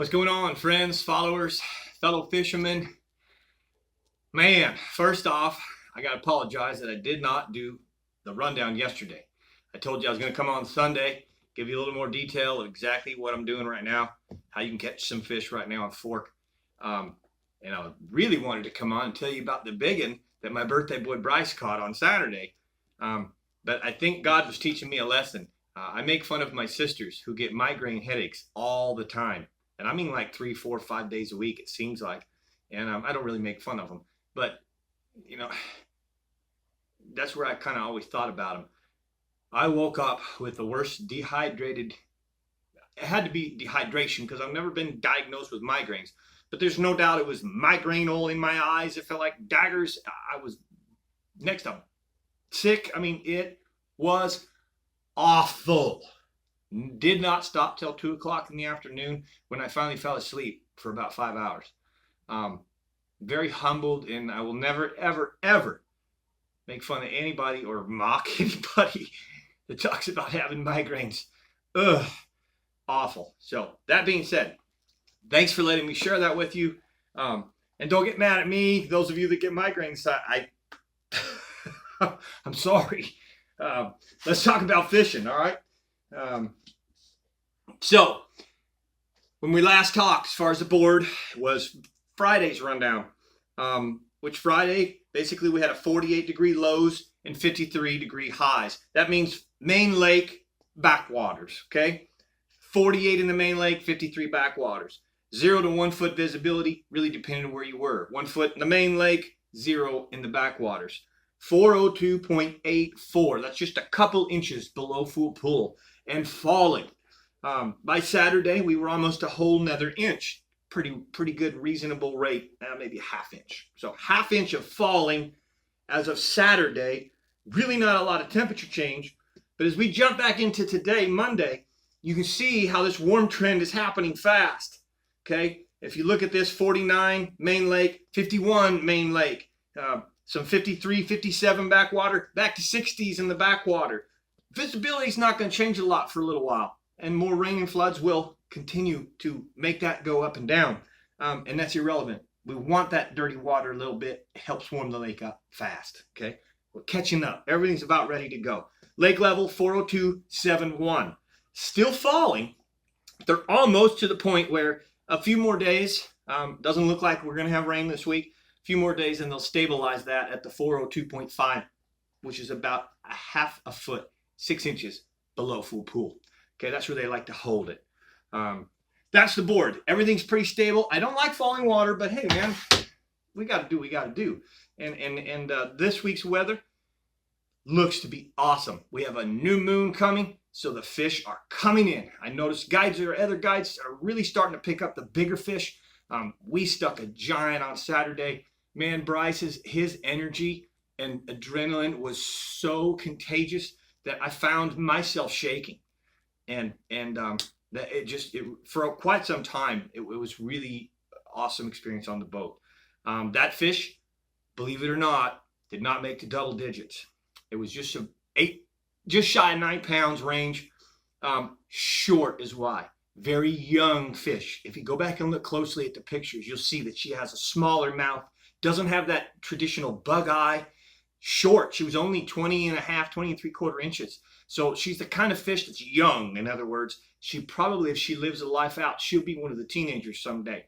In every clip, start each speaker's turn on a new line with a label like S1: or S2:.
S1: What's going on, friends, followers, fellow fishermen? Man, first off, I got to apologize that I did not do the rundown yesterday. I told you I was going to come on Sunday, give you a little more detail of exactly what I'm doing right now, how you can catch some fish right now on fork. And I really wanted to come on and tell you about the big one that my birthday boy Bryce caught on Saturday. But I think God was teaching me a lesson. I make fun of my sisters who get migraine headaches all the time. And I mean like 3, 4, 5 days a week, it seems like. And I don't really make fun of them. But, you know, that's where I kind of always thought about them. I woke up with the worst dehydrated. It had to be dehydration because I've never been diagnosed with migraines. But there's no doubt it was migraine all in my eyes. It felt like daggers. I was next up sick. I mean, it was awful. Did not stop till 2 o'clock in the afternoon when I finally fell asleep for about 5 hours. Very humbled, and I will never, ever, ever make fun of anybody or mock anybody that talks about having migraines. Ugh, awful. So that being said, thanks for letting me share that with you. And don't get mad at me, those of you that get migraines. I'm sorry. Let's talk about fishing, all right? So, when we last talked, as far as the board, was Friday's rundown. Which Friday, basically we had a 48-degree lows and 53-degree highs. That means main lake backwaters, okay? 48 in the main lake, 53 backwaters. 0 to 1 foot visibility, really depending on where you were. 1 foot in the main lake, 0 in the backwaters. 402.84, that's just a couple inches below full pool and falling. By Saturday, we were almost a whole nother inch. Pretty good, reasonable rate, maybe a half inch. So half inch of falling as of Saturday, really not a lot of temperature change. But as we jump back into today, Monday, you can see how this warm trend is happening fast, okay? If you look at this, 49 main lake, 51 main lake, some 53, 57 backwater, back to 60s in the backwater. Visibility is not going to change a lot for a little while, and more rain and floods will continue to make that go up and down, and that's irrelevant. We want that dirty water a little bit. It helps warm the lake up fast, okay? We're catching up. Everything's about ready to go. Lake level 402.71. Still falling. They're almost to the point where a few more days, doesn't look like we're going to have rain this week. A few more days and they'll stabilize that at the 402.5, which is about a half a foot, 6 inches below full pool. Okay, that's where they like to hold it. That's the board. Everything's pretty stable. I don't like falling water, but hey, man, we got to do what we got to do. And this week's weather looks to be awesome. We have a new moon coming, so the fish are coming in. I noticed other guides are really starting to pick up the bigger fish. We stuck a giant on Saturday. Man, his energy and adrenaline was so contagious that I found myself shaking. And for quite some time, it was really awesome experience on the boat. That fish, believe it or not, did not make the double digits. It was just just shy of 9 pounds range. Short is why. Very young fish. If you go back and look closely at the pictures, you'll see that she has a smaller mouth, doesn't have that traditional bug eye. Short. She was only 20 and 3/4 inches. So she's the kind of fish that's young. In other words, she probably, if she lives a life out, she'll be one of the teenagers someday.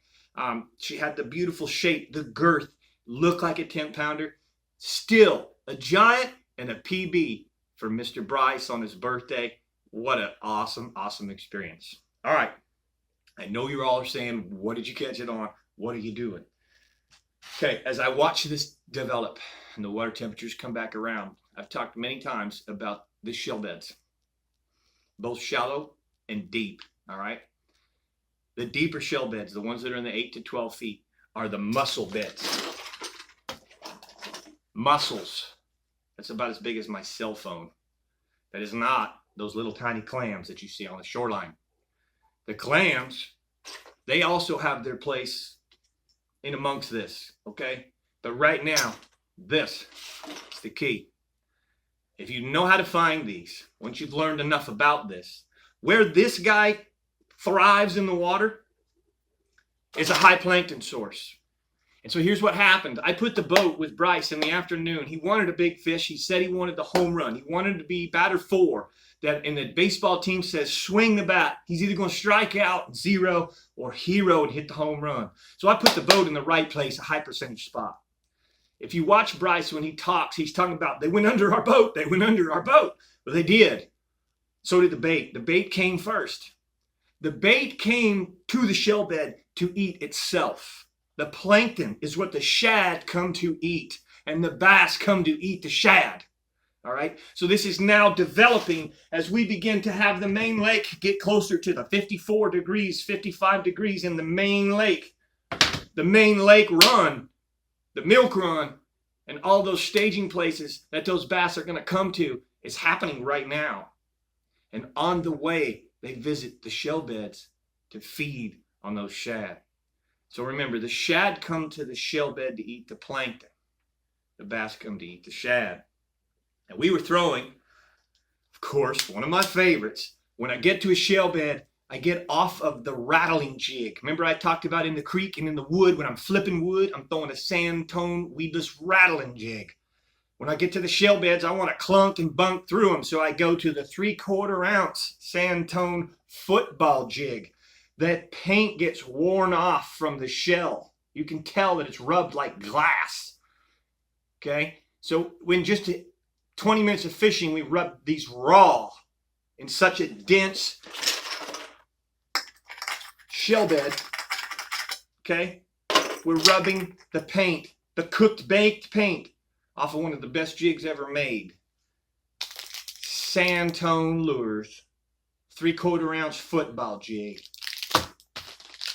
S1: She had the beautiful shape, the girth, looked like a 10-pounder. Still a giant and a PB for Mr. Bryce on his birthday. What an awesome, awesome experience. All right. I know you all are saying, what did you catch it on? What are you doing? Okay, as I watch this develop and the water temperatures come back around, I've talked many times about the shell beds, both shallow and deep, all right? The deeper shell beds, the ones that are in the 8 to 12 feet, are the mussel beds. Mussels, that's about as big as my cell phone. That is not those little tiny clams that you see on the shoreline. The clams, they also have their place in amongst this, okay? But right now, this is the key. If you know how to find these, once you've learned enough about this, where this guy thrives in the water, is a high plankton source. And so here's what happened. I put the boat with Bryce in the afternoon. He wanted a big fish. He said he wanted the home run. He wanted to be batter 4. That in the baseball team says swing the bat. He's either going to strike out 0 or hero and hit the home run. So I put the boat in the right place, a high percentage spot. If you watch Bryce when he talks, he's talking about they went under our boat. They went under our boat. Well, they did. So did the bait. The bait came first. The bait came to the shell bed to eat itself. The plankton is what the shad come to eat, and the bass come to eat the shad. All right, so this is now developing as we begin to have the main lake get closer to the 54 degrees, 55 degrees in the main lake. The main lake run, the milk run, and all those staging places that those bass are going to come to is happening right now. And on the way, they visit the shell beds to feed on those shad. So remember, the shad come to the shell bed to eat the plankton. The bass come to eat the shad. And we were throwing, of course, one of my favorites. When I get to a shell bed, I get off of the rattling jig. Remember I talked about in the creek and in the wood, when I'm flipping wood, I'm throwing a sand tone weedless rattling jig. When I get to the shell beds, I want to clunk and bunk through them. So I go to the 3/4 ounce sand tone football jig. That paint gets worn off from the shell. You can tell that it's rubbed like glass. Okay? So when just 20 minutes of fishing, we rub these raw in such a dense shell bed. Okay? We're rubbing the paint, the cooked baked paint, off of one of the best jigs ever made. Sand tone lures, 3/4 ounce football jig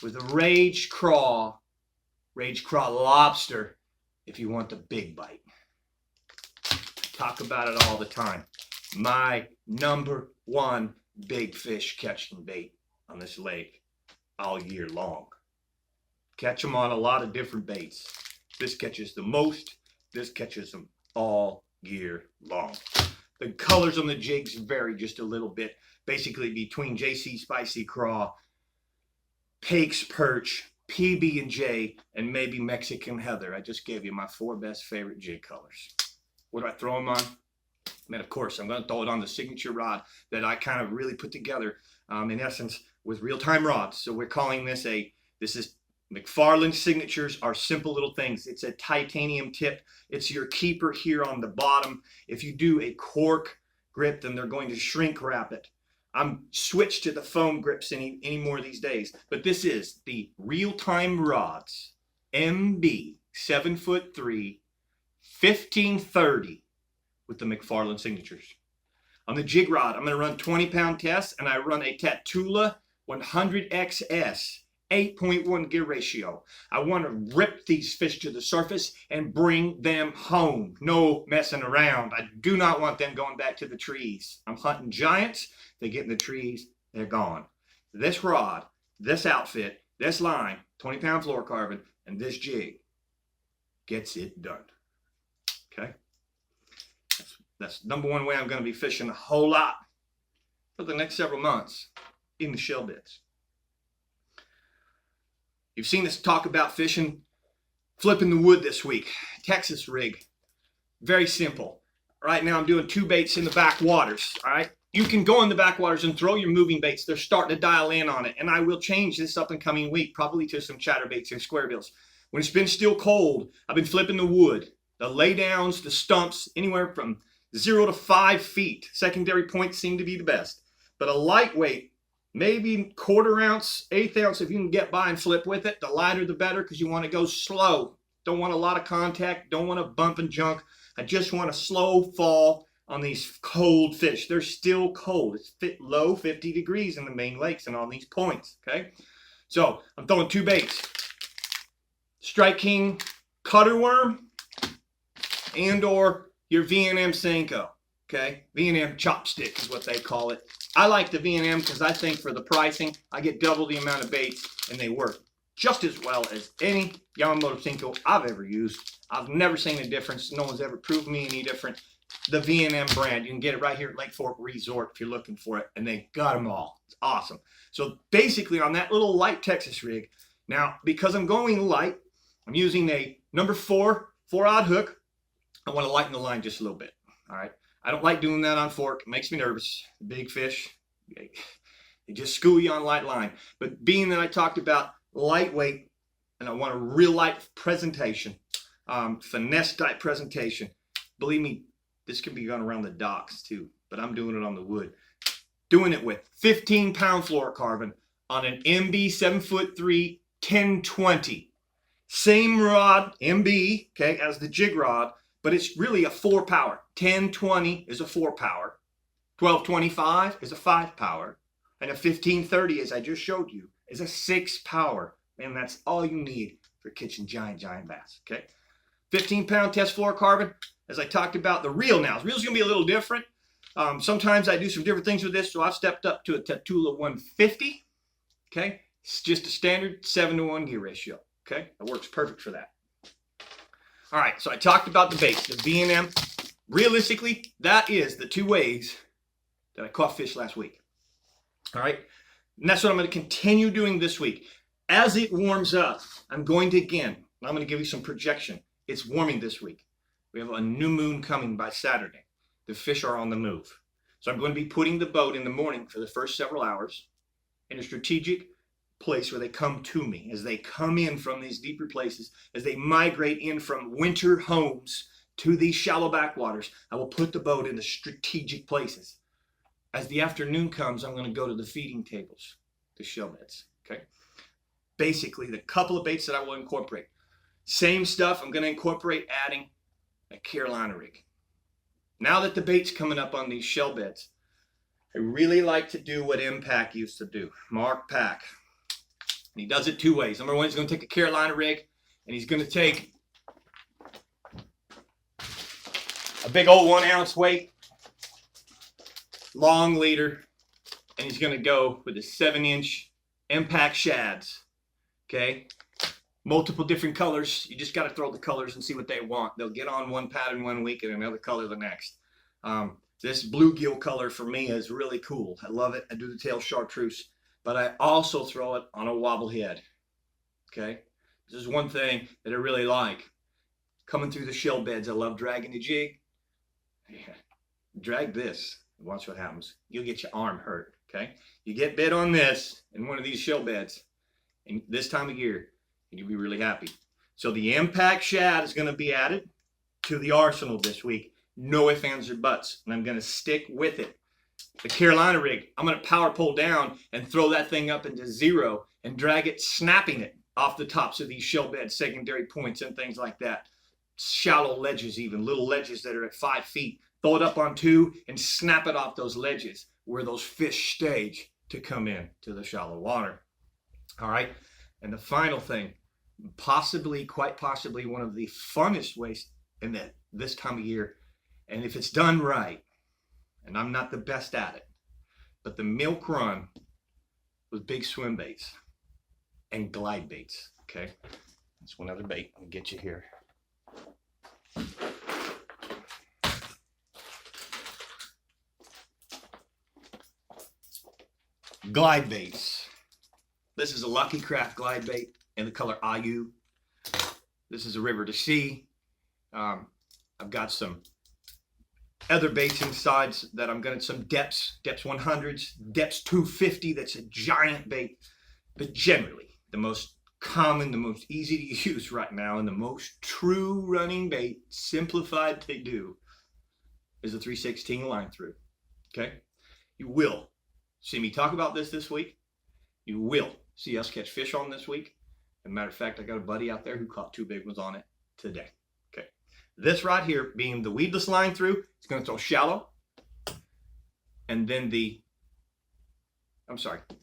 S1: with a rage craw lobster if you want the big bite. Talk about it all the time. My #1 big fish catching bait on this lake all year long. Catch them on a lot of different baits. This catches the most. This catches them all year long. The colors on the jigs vary just a little bit. Basically between JC Spicy Craw, Pake's Perch, PB&J, and maybe Mexican Heather. I just gave you my 4 best favorite jig colors. What do I throw them on? And of course, I'm going to throw it on the signature rod that I kind of really put together, in essence, with real-time rods. So we're calling this this is McFarland's signatures are simple little things. It's a titanium tip. It's your keeper here on the bottom. If you do a cork grip, then they're going to shrink wrap it. I'm switched to the foam grips any more these days. But this is the real-time rods, MB 7'3", 1530 with the McFarland signatures. On the jig rod, I'm going to run 20-pound tests, and I run a Tatula 100XS 8.1 gear ratio. I want to rip these fish to the surface and bring them home. No messing around. I do not want them going back to the trees. I'm hunting giants. They get in the trees, they're gone. This rod, this outfit, this line, 20-pound fluorocarbon, and this jig gets it done. Okay? That's #1 way I'm going to be fishing a whole lot for the next several months in the shell beds. You've seen us talk about fishing, flipping the wood this week. Texas rig. Very simple. Right now I'm doing 2 baits in the backwaters. All right? You can go in the backwaters and throw your moving baits. They're starting to dial in on it. And I will change this up and coming week, probably to some chatterbaits and square bills. When it's been still cold, I've been flipping the wood. The laydowns, the stumps, anywhere from 0 to 5 feet. Secondary points seem to be the best. But a lightweight, maybe 1/4 ounce, 1/8 ounce, if you can get by and flip with it, the lighter the better, because you want to go slow. Don't want a lot of contact, don't want to bump and junk. I just want a slow fall on these cold fish. They're still cold. It's low 50 degrees in the main lakes and on these points, okay? So I'm throwing 2 baits. Strike King cutter worm and or your V&M Senko, okay? V&M chopstick is what they call it. I like the V&M because I think for the pricing, I get double the amount of baits and they work just as well as any Yamamoto Senko I've ever used. I've never seen a difference. No one's ever proved me any different. The V&M brand, you can get it right here at Lake Fork Resort if you're looking for it, and they got them all. It's awesome. So basically on that little light Texas rig, Now, because I'm going light, I'm using a number 4-aught hook. I want to lighten the line just a little bit. All right. I don't like doing that on fork. It makes me nervous. Big fish, they just school you on light line. But being that I talked about lightweight and I want a real light presentation, finesse type presentation, believe me, this can be done around the docks too, but I'm doing it on the wood. Doing it with 15-pound fluorocarbon on an MB 7'3", 1020. Same rod, MB, okay, as the jig rod, but it's really a 4-power. 1020 is a 4-power. 1225 is a 5-power. And a 1530, as I just showed you, is a 6-power. And that's all you need for catching giant bass, okay? 15-pound test fluorocarbon, as I talked about. The reel now. The reel's going to be a little different. Sometimes I do some different things with this, so I've stepped up to a Tatula 150, okay? It's just a standard 7-to-1 gear ratio, okay? That works perfect for that. All right, so I talked about the baits, the V&M. Realistically, that is the 2 ways that I caught fish last week. All right, and that's what I'm going to continue doing this week. As it warms up, I'm going to I'm going to give you some projection. It's warming this week. We have a new moon coming by Saturday. The fish are on the move. So I'm going to be putting the boat in the morning for the first several hours in a strategic place where they come to me, as they come in from these deeper places, as they migrate in from winter homes to these shallow backwaters. I will put the boat in the strategic places. As the afternoon comes, I'm going to go to the feeding tables, the shell beds, okay? Basically, the couple of baits that I will incorporate. Same stuff, I'm going to incorporate adding a Carolina rig. Now that the bait's coming up on these shell beds, I really like to do what Impact used to do, Mark Pack. And he does it 2 ways. Number 1, he's going to take a Carolina rig, and he's going to take a big old 1-ounce weight, long leader, and he's going to go with the 7-inch Impact shads, okay? Multiple different colors. You just got to throw the colors and see what they want. They'll get on one pattern 1 week and another color the next. This bluegill color for me is really cool. I love it. I do the tail chartreuse, but I also throw it on a wobble head, okay? This is one thing that I really like. Coming through the shell beds, I love dragging the jig. Yeah. Drag this. Watch what happens. You'll get your arm hurt, okay? You get bit on this in one of these shell beds and this time of year, and you'll be really happy. So the Impact shad is going to be added to the arsenal this week. No ifs, ands, or buts. And I'm going to stick with it. The Carolina rig, I'm going to power pull down and throw that thing up into 0 and drag it, snapping it off the tops of these shell beds, secondary points, and things like that. Shallow ledges even, little ledges that are at 5 feet. Throw it up on 2 and snap it off those ledges where those fish stage to come in to the shallow water. All right. And the final thing, quite possibly one of the funnest ways in this time of year, and if it's done right, and I'm not the best at it, but the milk run with big swim baits and glide baits, okay? That's one other bait. I'll get you here. Glide baits. This is a Lucky Craft glide bait in the color Ayu. This is a River to Sea. I've got some other baits inside that I'm going to, some Depths 100s, Depths 250, that's a giant bait. But generally, the most common, the most easy to use right now, and the most true running bait, simplified to do, is a 316 line through, okay? You will see me talk about this week. You will see us catch fish on this week. As a matter of fact, I got a buddy out there who caught 2 big ones on it today. Okay, this right here being the weedless line through, it's going to throw shallow, and then the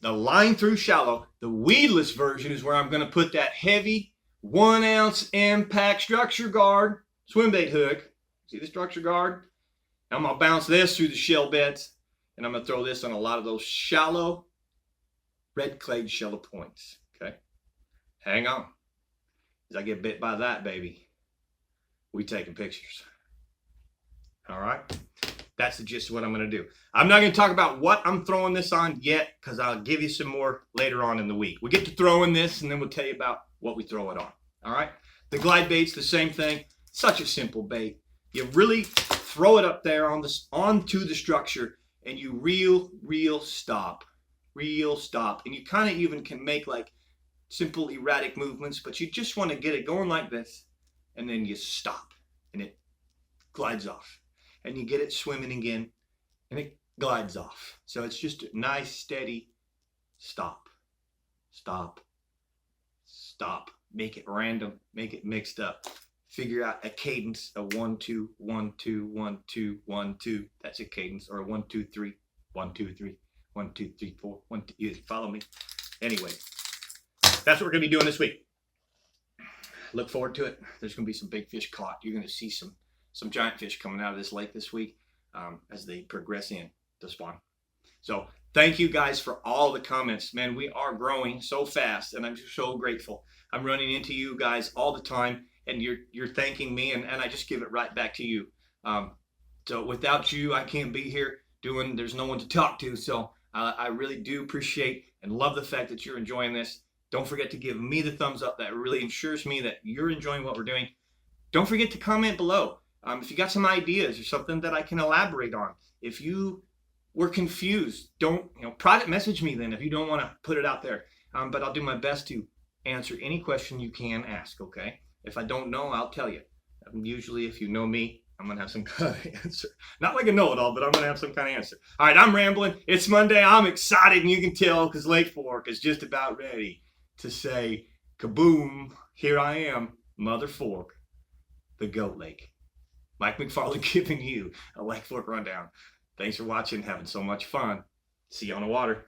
S1: line through shallow. The weedless version is where I'm going to put that heavy 1-ounce Impact structure guard swim bait hook. See the structure guard? I'm going to bounce this through the shell beds, and I'm going to throw this on a lot of those shallow red clay shallow points. Okay, hang on. As I get bit by that baby, we taking pictures. All right. That's the gist of what I'm going to do. I'm not going to talk about what I'm throwing this on yet because I'll give you some more later on in the week. We get to throwing this and then we'll tell you about what we throw it on. All right? The glide bait's the same thing. Such a simple bait. You really throw it up there onto the structure and you reel, stop. Reel, stop. And you kind of even can make like simple erratic movements, but you just want to get it going like this and then you stop and it glides off. And you get it swimming again, and it glides off. So it's just a nice, steady stop, stop, stop. Make it random, make it mixed up. Figure out a cadence, a 1, 2, 1, 2, 1, 2, 1, 2. That's a cadence, or a 1, 2, 3, 1, 2, 3, 1, 2, 3, 4, 1, 2. You follow me? Anyway, that's what we're gonna be doing this week. Look forward to it. There's gonna be some big fish caught. You're gonna see some giant fish coming out of this lake this week as they progress in to spawn. So thank you guys for all the comments. Man, we are growing so fast and I'm so grateful. I'm running into you guys all the time and you're thanking me and I just give it right back to you. So without you, I can't be here there's no one to talk to. So I really do appreciate and love the fact that you're enjoying this. Don't forget to give me the thumbs up. That really ensures me that you're enjoying what we're doing. Don't forget to comment below. If you got some ideas or something that I can elaborate on, if you were confused, private message me then if you don't want to put it out there. But I'll do my best to answer any question you can ask, okay? If I don't know, I'll tell you. Usually, if you know me, I'm going to have some kind of answer. Not like a know-it-all, but I'm going to have some kind of answer. All right, I'm rambling. It's Monday. I'm excited, and you can tell because Lake Fork is just about ready to say, kaboom, here I am, Mother Fork, the Goat Lake. Mike McFarland giving you a Lake Fork rundown. Thanks for watching, having so much fun. See you on the water.